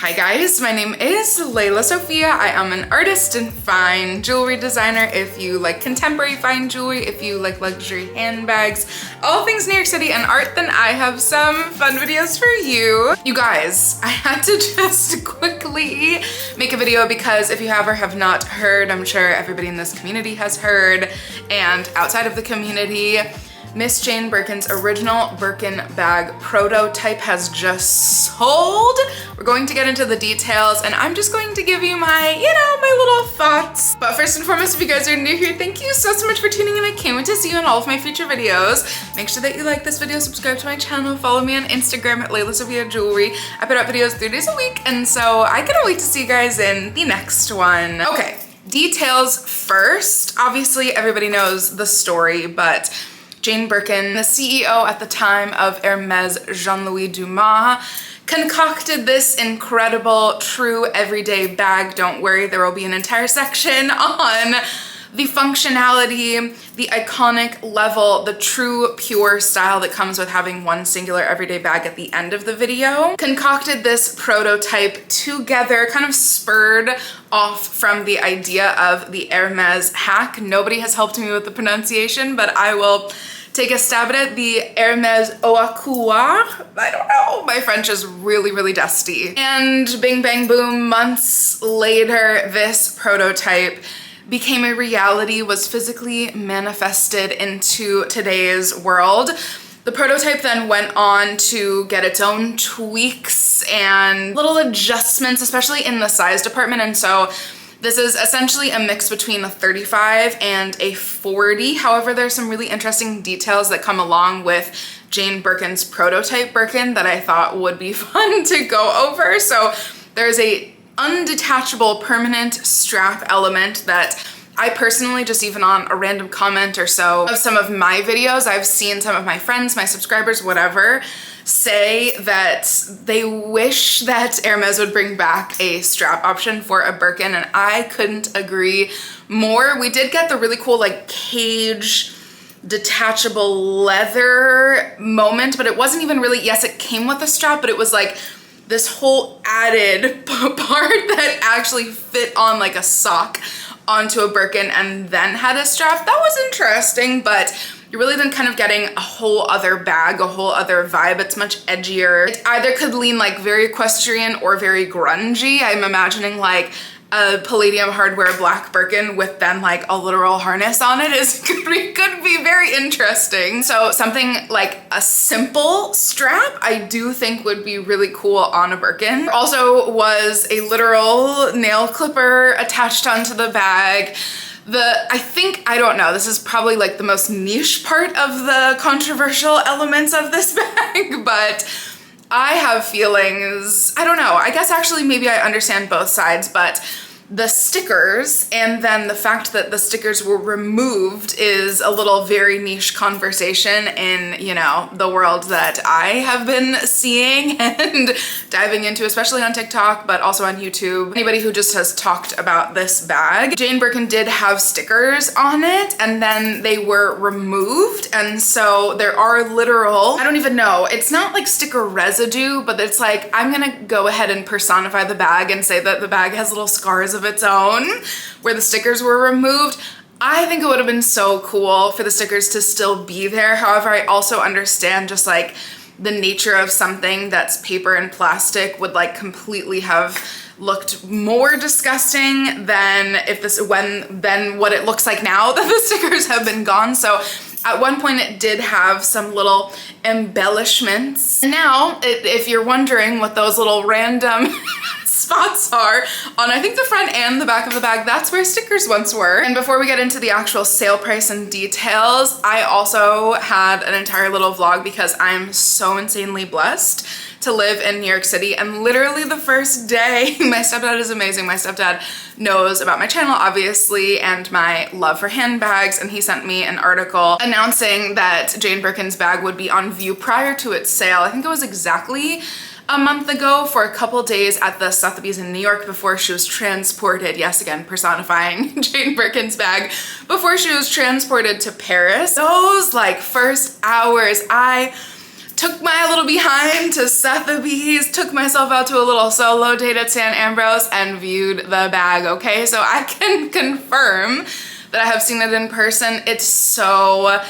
Hi guys, my name is Lelasophia. I am an artist and fine jewelry designer. If you like contemporary fine jewelry, if you like luxury handbags, all things New York City and art, then I have some fun videos for you. You guys, I had to just quickly make a video because if you have or have not heard, I'm sure everybody in this community has heard, and outside of the community, Miss Jane Birkin's original Birkin bag prototype has just sold. We're going to get into the details and I'm just going to give you my, my little thoughts. But first and foremost, if you guys are new here, thank you so much for tuning in. I can't wait to see you in all of my future videos. Make sure that you like this video, subscribe to my channel, follow me on Instagram at lelasophia jewelry. I put out videos 3 days a week, and so I cannot wait to see you guys in the next one. Okay, details first. Obviously, everybody knows the story, but Jane Birkin, the CEO at the time of Hermes, Jean-Louis Dumas, concocted this incredible, true everyday bag. Don't worry, there will be an entire section on the functionality, the iconic level, the true pure style that comes with having one singular everyday bag at the end of the video. Concocted this prototype together, kind of spurred off from the idea of the Hermes hack. Nobody has helped me with the pronunciation, but I will take a stab at it. The Hermes Oakua. I don't know. My French is really, really dusty. And bing, bang, boom, months later, this prototype became a reality, was physically manifested into today's world. The prototype then went on to get its own tweaks and little adjustments, especially in the size department. And so this is essentially a mix between a 35 and a 40. However, there's some really interesting details that come along with Jane Birkin's prototype Birkin that I thought would be fun to go over. So there's a undetachable permanent strap element that I personally, just even on a random comment or so of some of my videos, I've seen some of my friends, my subscribers, whatever, say that they wish that Hermes would bring back a strap option for a Birkin, and I couldn't agree more. We did get the really cool like cage detachable leather moment, but it wasn't even really, yes, it came with a strap, but it was like this whole added part that actually fit on like a sock onto a Birkin and then had a strap. That was interesting, but you're really then kind of getting a whole other bag, a whole other vibe. It's much edgier. It either could lean like very equestrian or very grungy. I'm imagining like a palladium hardware black Birkin with then like a literal harness on it could be very interesting. So something like a simple strap I do think would be really cool on a Birkin. There also was a literal nail clipper attached onto the bag. I don't know, this is probably like the most niche part of the controversial elements of this bag, but I have feelings. I don't know, I guess actually maybe I understand both sides, but the stickers and then the fact that the stickers were removed is a little very niche conversation in, the world that I have been seeing and diving into, especially on TikTok, but also on YouTube. Anybody who just has talked about this bag. Jane Birkin did have stickers on it and then they were removed. And so there are literal, I don't even know, it's not like sticker residue, but it's like, I'm gonna go ahead and personify the bag and say that the bag has little scars of its own where the stickers were removed. I think it would have been so cool for the stickers to still be there. However, I also understand just like the nature of something that's paper and plastic would like completely have looked more disgusting than than what it looks like now that the stickers have been gone. So at one point it did have some little embellishments. And now, if you're wondering what those little random spots are on, I think, the front and the back of the bag, that's where stickers once were. And before we get into the actual sale price and details, I also had an entire little vlog because I'm so insanely blessed to live in New York City. And literally the first day, my stepdad is amazing. My stepdad knows about my channel, obviously, and my love for handbags. And he sent me an article announcing that Jane Birkin's bag would be on view prior to its sale. I think it was exactly a month ago for a couple days at the Sotheby's in New York before she was transported, yes, again, personifying Jane Birkin's bag, before she was transported to Paris. Those like first hours, I took my little behind to Sotheby's, took myself out to a little solo date at San Ambrose and viewed the bag, okay? So I can confirm that I have seen it in person. It's so,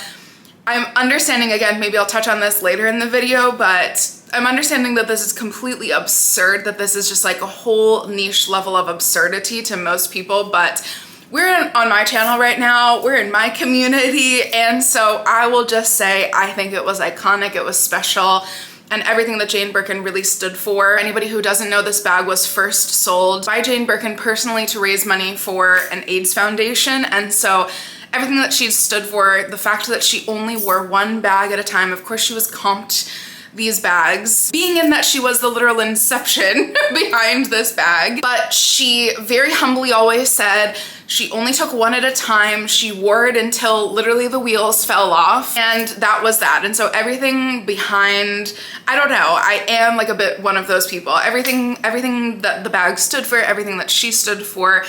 I'm understanding, again, maybe I'll touch on this later in the video, but I'm understanding that this is completely absurd, that this is just like a whole niche level of absurdity to most people, but on my channel right now, we're in my community, and so I will just say I think it was iconic, it was special, and everything that Jane Birkin really stood for. Anybody who doesn't know, this bag was first sold by Jane Birkin personally to raise money for an AIDS foundation, and so everything that she stood for, the fact that she only wore one bag at a time, of course she was comped these bags, being in that she was the literal inception behind this bag, but she very humbly always said she only took one at a time. She wore it until literally the wheels fell off, and that was that. And so everything behind, I don't know, I am like a bit one of those people. Everything that the bag stood for, everything that she stood for,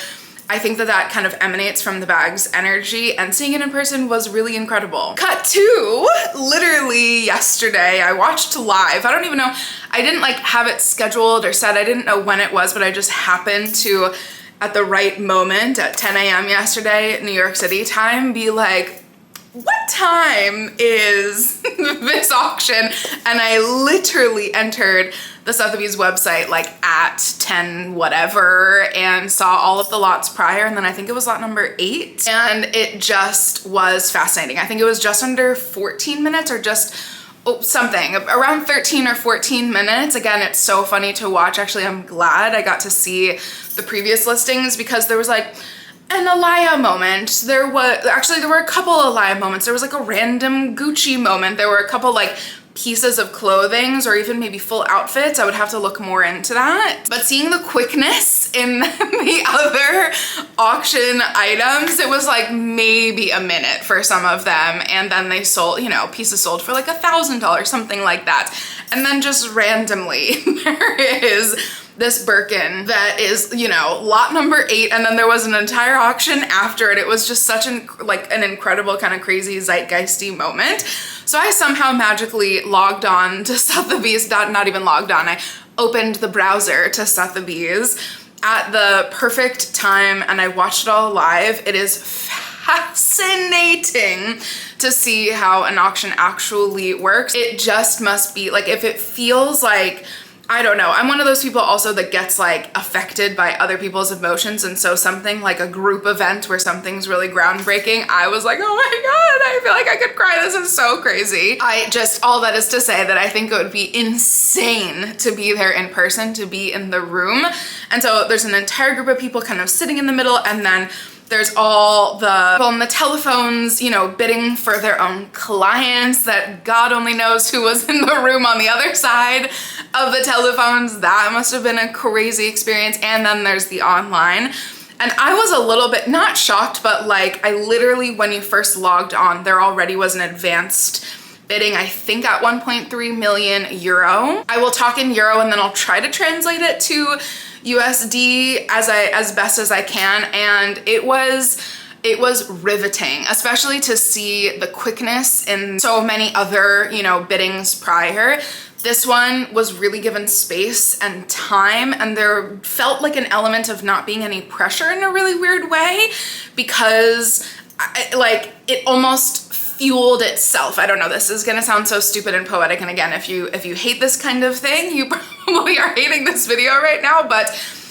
I think that that kind of emanates from the bag's energy, and seeing it in person was really incredible. Cut to literally yesterday, I watched live. I don't even know, I didn't like have it scheduled or set, I didn't know when it was, but I just happened to, at the right moment at 10 a.m. yesterday, New York City time, be like, what time is this auction? And I literally entered the Sotheby's website like at 10 whatever and saw all of the lots prior, and then I think it was lot number 8, and it just was fascinating. I think it was just under 14 minutes or just something around 13 or 14 minutes. Again, it's so funny to watch. Actually, I'm glad I got to see the previous listings because there was like an Alaya moment. There were a couple Alaya moments. There was like a random Gucci moment. There were a couple like pieces of clothing or even maybe full outfits. I would have to look more into that. But seeing the quickness in the other auction items, it was like maybe a minute for some of them. And then they sold, you know, pieces sold for like $1,000, something like that. And then just randomly, there is this Birkin that is, you know, lot number 8, and then there was an entire auction after it. It was just such an incredible kind of crazy zeitgeisty moment. So I somehow magically logged on to Sotheby's, not even logged on, I opened the browser to Sotheby's at the perfect time and I watched it all live. It is fascinating to see how an auction actually works. It just must be like, if it feels like, I don't know, I'm one of those people also that gets like affected by other people's emotions, and so something like a group event where something's really groundbreaking, I was like, oh my god, I feel like I could cry, this is so crazy. All that is to say that I think it would be insane to be there in person, to be in the room. And so there's an entire group of people kind of sitting in the middle, and then there's all the people on the telephones, you know, bidding for their own clients that God only knows who was in the room on the other side of the telephones. That must have been a crazy experience. And then there's the online. And I was a little bit, not shocked, but like I literally, when you first logged on, there already was an advanced bidding, I think at 1.3 million euro. I will talk in euro and then I'll try to translate it to USD as best as I can, and it was riveting, especially to see the quickness in so many other, you know, biddings prior. This one was really given space and time, and there felt like an element of not being any pressure in a really weird way, because it almost fueled itself. I don't know, this is gonna sound so stupid and poetic, and again, if you hate this kind of thing, you probably are hating this video right now, but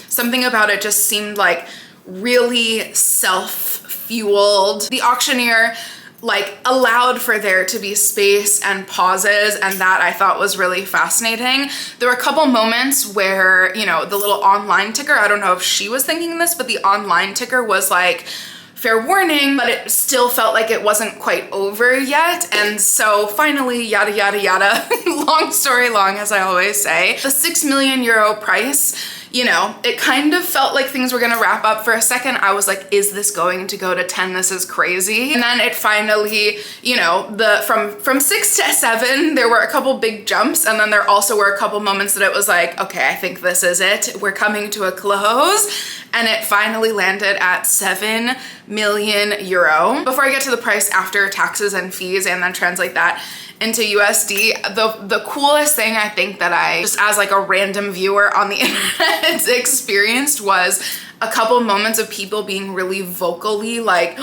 something about it just seemed like really self-fueled. The auctioneer like allowed for there to be space and pauses, and that I thought was really fascinating. There were a couple moments where, you know, the little online ticker, I don't know if she was thinking this, but the online ticker was like, fair warning, but it still felt like it wasn't quite over yet. And so finally, yada, yada, yada, long story long, as I always say, the 6 million euro price, you know, it kind of felt like things were gonna wrap up for a second. I was like, is this going to go to 10? This is crazy. And then it finally, you know, from 6 to 7, there were a couple big jumps. And then there also were a couple moments that it was like, okay, I think this is it. We're coming to a close. And it finally landed at 7 million euro. Before I get to the price after taxes and fees and then translate that into USD. The coolest thing I think that I, just as like a random viewer on the internet, experienced was a couple moments of people being really vocally like,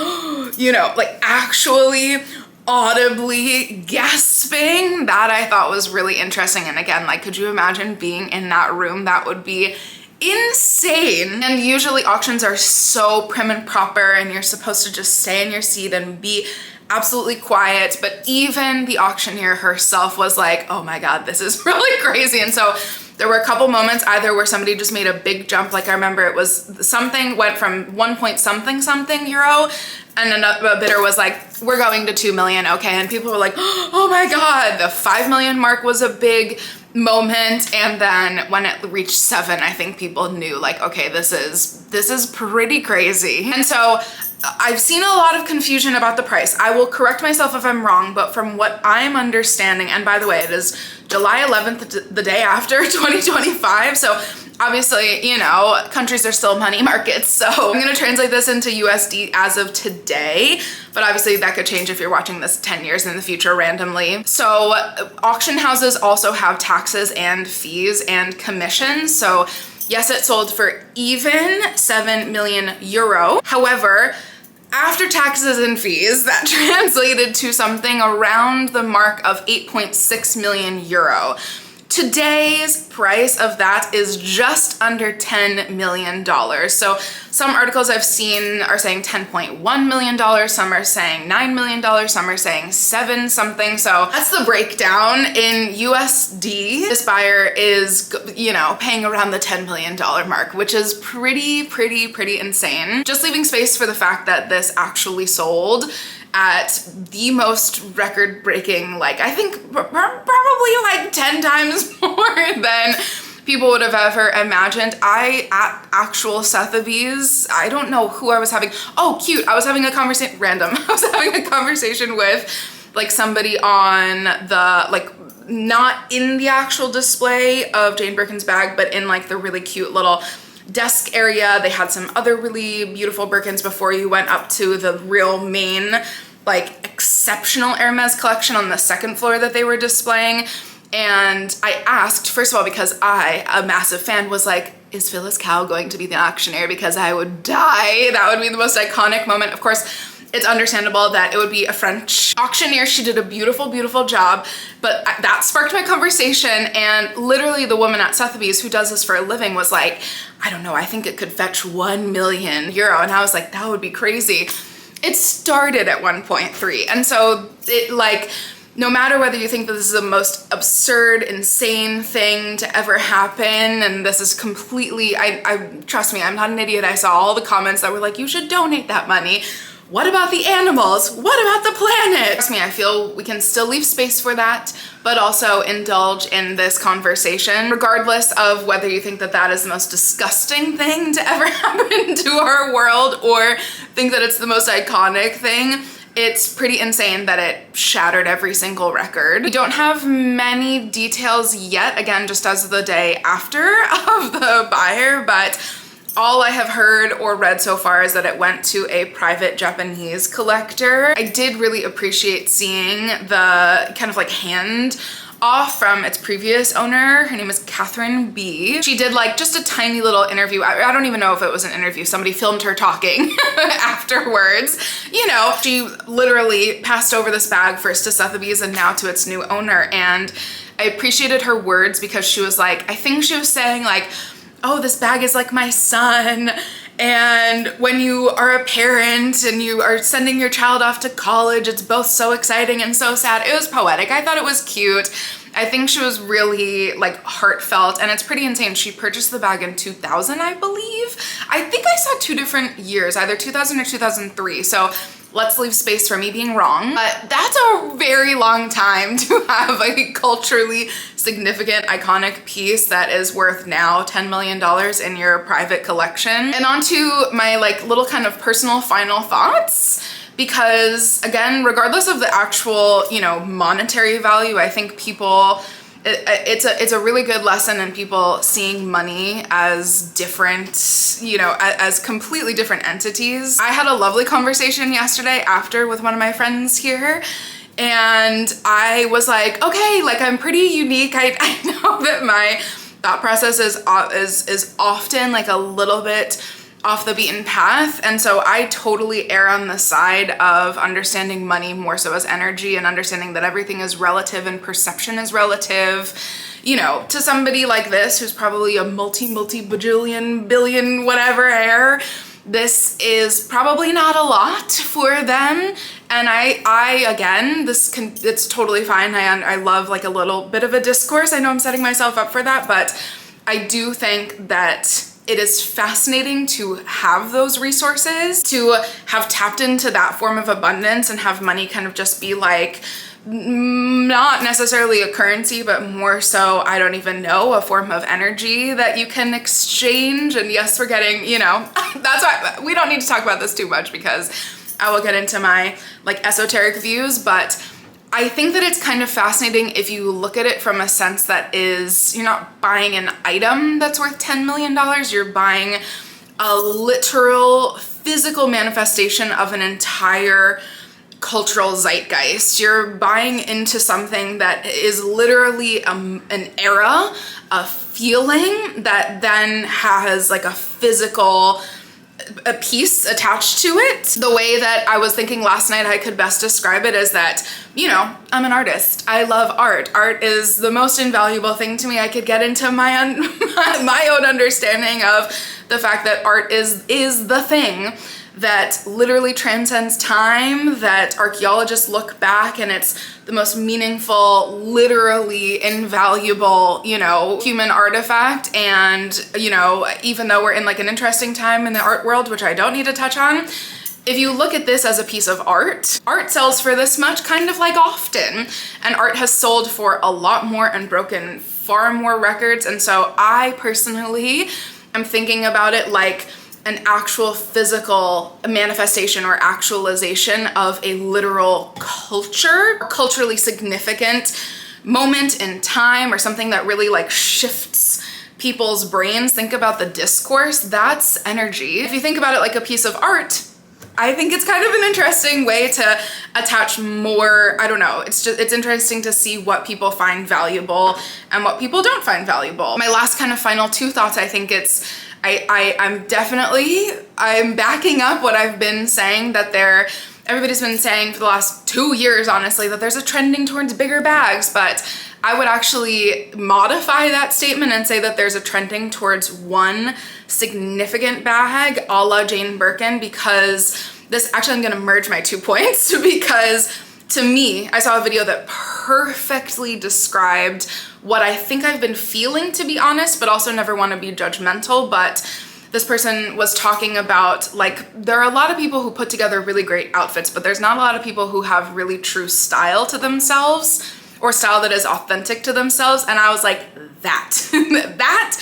you know, like actually audibly gasping. That I thought was really interesting. And again, like, could you imagine being in that room? That would be insane. And usually auctions are so prim and proper and you're supposed to just stay in your seat and be absolutely quiet, but even the auctioneer herself was like, oh my god, this is really crazy. And so there were a couple moments either where somebody just made a big jump, like I remember it was something went from 1 point something something euro, and another bidder was like, we're going to 2 million, okay? And people were like, oh my god. The 5 million mark was a big moment, and then when it reached 7, I think people knew like, okay, this is pretty crazy. And so I've seen a lot of confusion about the price. I will correct myself if I'm wrong, but from what I'm understanding, and by the way, it is July 11th, the day after 2025, so obviously, you know, countries are still money markets, so I'm gonna translate this into USD as of today, but obviously that could change if you're watching this 10 years in the future randomly. So auction houses also have taxes and fees and commissions, so yes, it sold for even 7 million euro. However, after taxes and fees, that translated to something around the mark of 8.6 million euro. Today's price of that is just under $10 million. So some articles I've seen are saying $10.1 million, some are saying $9 million, some are saying 7 something. So that's the breakdown. In USD, this buyer is, you know, paying around the $10 million mark, which is pretty insane. Just leaving space for the fact that this actually sold at the most record-breaking, like I think probably like 10 times more than people would have ever imagined. At actual Sotheby's, I don't know who I was having. Oh, cute. I was having a conversation, random. I was having a conversation with like somebody on the, like, not in the actual display of Jane Birkin's bag, but in like the really cute little desk area. They had some other really beautiful Birkins before you went up to the real main, like, exceptional Hermes collection on the second floor that they were displaying. And I asked, first of all, because I, a massive fan, was like, is Phyllis Cow going to be the auctioneer? Because I would die. That would be the most iconic moment. Of course, it's understandable that it would be a French auctioneer. She did a beautiful job, but that sparked my conversation. And literally the woman at Sotheby's who does this for a living was like, I don't know, I think it could fetch 1 million euro. And I was like, that would be crazy. It started at 1.3. And so it, like, no matter whether you think that this is the most absurd, insane thing to ever happen, and this is completely, I trust me, I'm not an idiot. I saw all the comments that were like, you should donate that money. What about the animals? What about the planet? Trust me, I feel we can still leave space for that, but also indulge in this conversation, regardless of whether you think that that is the most disgusting thing to ever happen to our world or think that it's the most iconic thing. It's pretty insane that it shattered every single record. We don't have many details yet, again, just as the day after of the buyer, but all I have heard or read so far is that it went to a private Japanese collector. I did really appreciate seeing the kind of like hand off from its previous owner. Her name is Catherine B. She did like just a tiny little interview. I don't even know if it was an interview. Somebody filmed her talking afterwards. You know, she literally passed over this bag first to Sotheby's and now to its new owner. And I appreciated her words because she was like, I think she was saying like, oh, this bag is like my son. And when you are a parent and you are sending your child off to college, it's both so exciting and so sad. It was poetic. I thought it was cute. I think she was really like heartfelt, and it's pretty insane. She purchased the bag in 2000, I believe. I think I saw 2 different years, either 2000 or 2003. So let's leave space for me being wrong. But that's a very long time to have a culturally significant, iconic piece that is worth now $10 million in your private collection. And on to my like little kind of personal final thoughts. Because again, regardless of the actual, you know, monetary value, I think people, it's a really good lesson in people seeing money as different, you know, as completely different entities. I had a lovely conversation yesterday after with one of my friends here, And I was like, okay, like I'm pretty unique. I know that my thought process is often like a little bit off the beaten path. And so I totally err on the side of understanding money more so as energy and understanding that everything is relative and perception is relative. You know, to somebody like this, who's probably a multi-bajillion, billion, whatever heir, this is probably not a lot for them. And it's totally fine. I love like a little bit of a discourse. I know I'm setting myself up for that, but I do think that it is fascinating to have those resources, to have tapped into that form of abundance and have money kind of just be like, not necessarily a currency, but more so, I don't even know, a form of energy that you can exchange. And yes, we're getting, you know, that's why we don't need to talk about this too much because I will get into my like esoteric views, but I think that it's kind of fascinating if you look at it from a sense that is, you're not buying an item that's worth $10 million, you're buying a literal physical manifestation of an entire cultural zeitgeist. You're buying into something that is literally an era, a feeling that then has like a physical a piece attached to it. The way that I was thinking last night I could best describe it is that, you know, I'm an artist. I love art. Art is the most invaluable thing to me. I could get into my own understanding of the fact that art is the thing that literally transcends time, that archaeologists look back and it's the most meaningful, literally invaluable, you know, human artifact. And, you know, even though we're in like an interesting time in the art world, which I don't need to touch on, if you look at this as a piece of art, art sells for this much kind of like often, and art has sold for a lot more and broken far more records. And so I personally am thinking about it like an actual physical manifestation or actualization of a literal culture, culturally significant moment in time, or something that really like shifts people's brains. Think about the discourse, that's energy. If you think about it like a piece of art, I think it's kind of an interesting way to attach more, I don't know, it's interesting to see what people find valuable and what people don't find valuable. My last kind of final two thoughts, I think I'm backing up what I've been saying, that everybody's been saying for the last 2 years, honestly, that there's a trending towards bigger bags, but I would actually modify that statement and say that there's a trending towards one significant bag a la Jane Birkin, because this, actually I'm gonna merge my 2 points, because to me, I saw a video that perfectly described what I think I've been feeling, to be honest, but also never want to be judgmental. But this person was talking about, like, there are a lot of people who put together really great outfits, but there's not a lot of people who have really true style to themselves, or style that is authentic to themselves. And I was like, that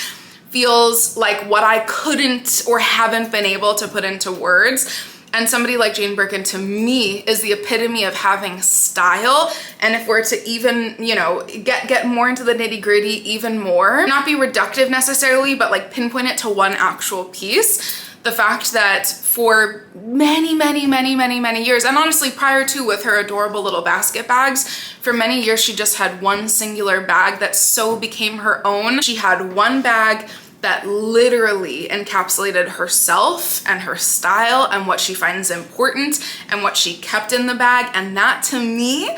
feels like what I couldn't or haven't been able to put into words. And somebody like Jane Birkin, to me, is the epitome of having style. And if we're to even, you know, get more into the nitty gritty even more, not be reductive necessarily, but like pinpoint it to one actual piece. The fact that for many years, and honestly prior to, with her adorable little basket bags, for many years she just had one singular bag that so became her own. She had one bag that literally encapsulated herself and her style and what she finds important and what she kept in the bag. And that, to me,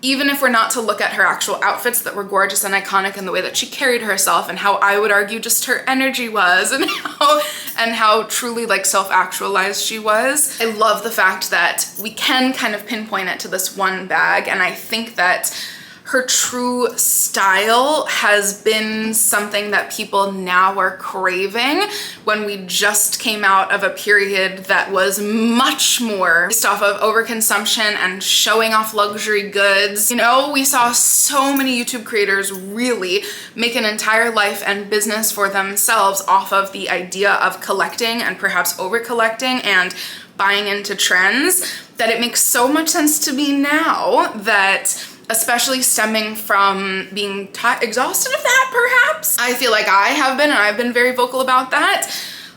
even if we're not to look at her actual outfits that were gorgeous and iconic, and the way that she carried herself and how I would argue just her energy was, and how truly like self-actualized she was, I love the fact that we can kind of pinpoint it to this one bag. And I think that her true style has been something that people now are craving, when we just came out of a period that was much more based off of overconsumption and showing off luxury goods. You know, we saw so many YouTube creators really make an entire life and business for themselves off of the idea of collecting and perhaps over collecting and buying into trends, that it makes so much sense to me now, that especially stemming from being exhausted of that, perhaps. I feel like I have been, and I've been very vocal about that,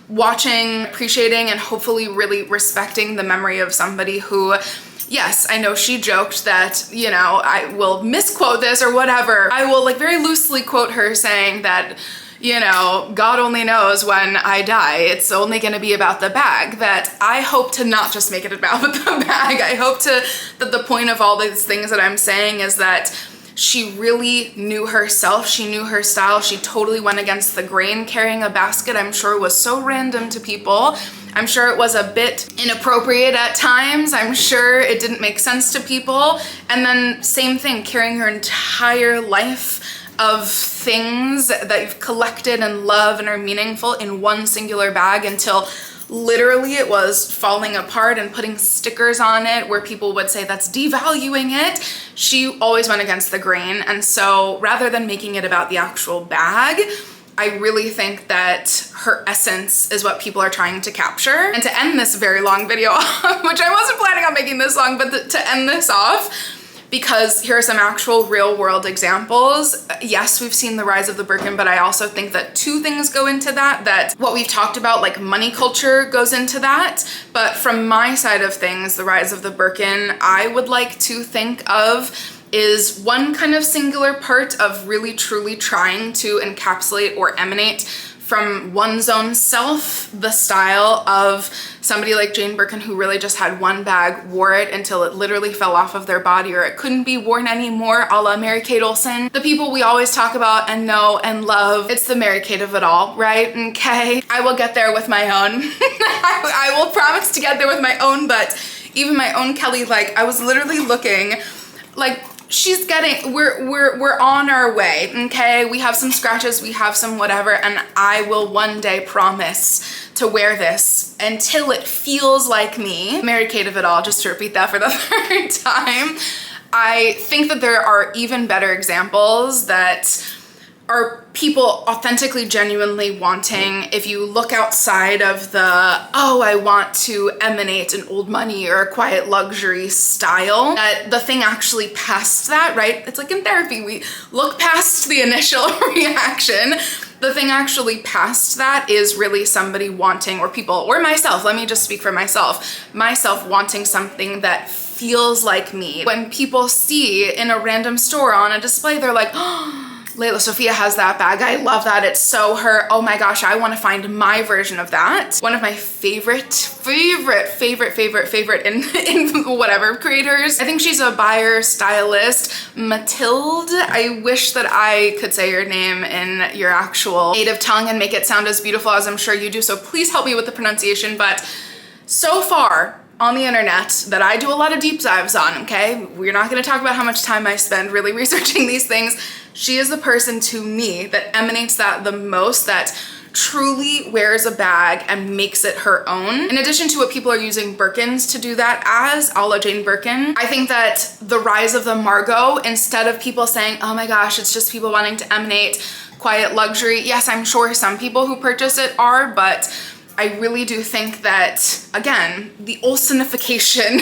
watching, appreciating, and hopefully really respecting the memory of somebody who, yes, I know she joked that, you know, I will misquote this or whatever. I will like very loosely quote her saying that, you know, God only knows when I die, it's only gonna be about the bag. That I hope to not just make it about the bag. I hope that the point of all these things that I'm saying is that she really knew herself, she knew her style, she totally went against the grain. Carrying a basket, I'm sure, was so random to people. I'm sure it was a bit inappropriate at times. I'm sure it didn't make sense to people. And then same thing, carrying her entire life of things that you've collected and love and are meaningful in one singular bag until literally it was falling apart and putting stickers on it where people would say that's devaluing it. She always went against the grain. And so rather than making it about the actual bag, I really think that her essence is what people are trying to capture. And to end this very long video off, which I wasn't planning on making this long, but to end this off, because here are some actual real world examples. Yes, we've seen the rise of the Birkin, but I also think that two things go into that, that what we've talked about, like money culture, goes into that. But from my side of things, the rise of the Birkin, I would like to think of is one kind of singular part of really truly trying to encapsulate or emanate from one's own self the style of somebody like Jane Birkin, who really just had one bag, wore it until it literally fell off of their body or it couldn't be worn anymore, a la Mary-Kate Olsen. The people we always talk about and know and love. It's the Mary-Kate of it all, right? Okay, I will get there with my own. I will promise to get there with my own, but even my own Kelly, like I was literally looking, like she's getting, we're on our way, okay? We have some scratches, we have some whatever, and I will one day promise to wear this until it feels like me. Mary-Kate of it all, just to repeat that for the third time. I think that there are even better examples that are people authentically, genuinely wanting, if you look outside of the, oh, I want to emanate an old money or a quiet luxury style, that the thing actually past that, right? It's like in therapy, we look past the initial reaction. The thing actually past that is really somebody wanting, or people, or myself, let me just speak for myself wanting something that feels like me. When people see in a random store on a display, they're like, oh, Lelasophia has that bag. I love that. It's so her. Oh my gosh, I want to find my version of that. One of my favorite in whatever creators. I think she's a buyer stylist, Mathilde. I wish that I could say your name in your actual native tongue and make it sound as beautiful as I'm sure you do. So please help me with the pronunciation. But so far on the internet that I do a lot of deep dives on, okay? We're not gonna talk about how much time I spend really researching these things. She is the person to me that emanates that the most, that truly wears a bag and makes it her own. In addition to what people are using Birkins to do that as, a la Jane Birkin, I think that the rise of the Margot, instead of people saying, oh my gosh, it's just people wanting to emanate quiet luxury. Yes, I'm sure some people who purchase it are, but I really do think that, again, the Olsenification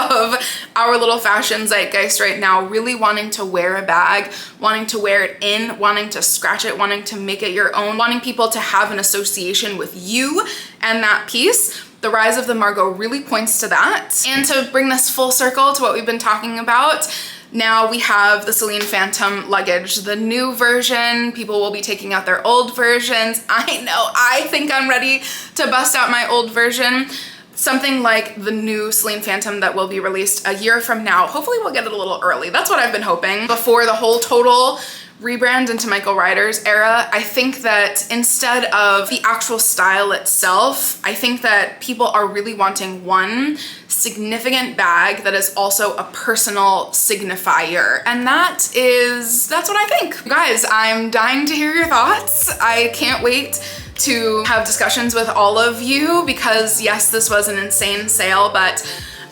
of our little fashion zeitgeist right now, really wanting to wear a bag, wanting to wear it in, wanting to scratch it, wanting to make it your own, wanting people to have an association with you and that piece. The rise of the Margot really points to that. And to bring this full circle to what we've been talking about, now we have the Celine Phantom luggage, the new version. People will be taking out their old versions. I know, I think I'm ready to bust out my old version. Something like the new Celine Phantom that will be released a year from now. Hopefully we'll get it a little early. That's what I've been hoping. Before the whole total rebrand into Michael Ryder's era, I think that instead of the actual style itself, I think that people are really wanting one significant bag that is also a personal signifier. And that's what I think. Guys, I'm dying to hear your thoughts. I can't wait to have discussions with all of you because yes, this was an insane sale, but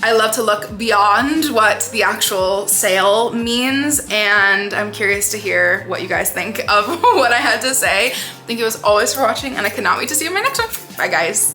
I love to look beyond what the actual sale means, and I'm curious to hear what you guys think of what I had to say. Thank you as always for watching, and I cannot wait to see you in my next one. Bye guys.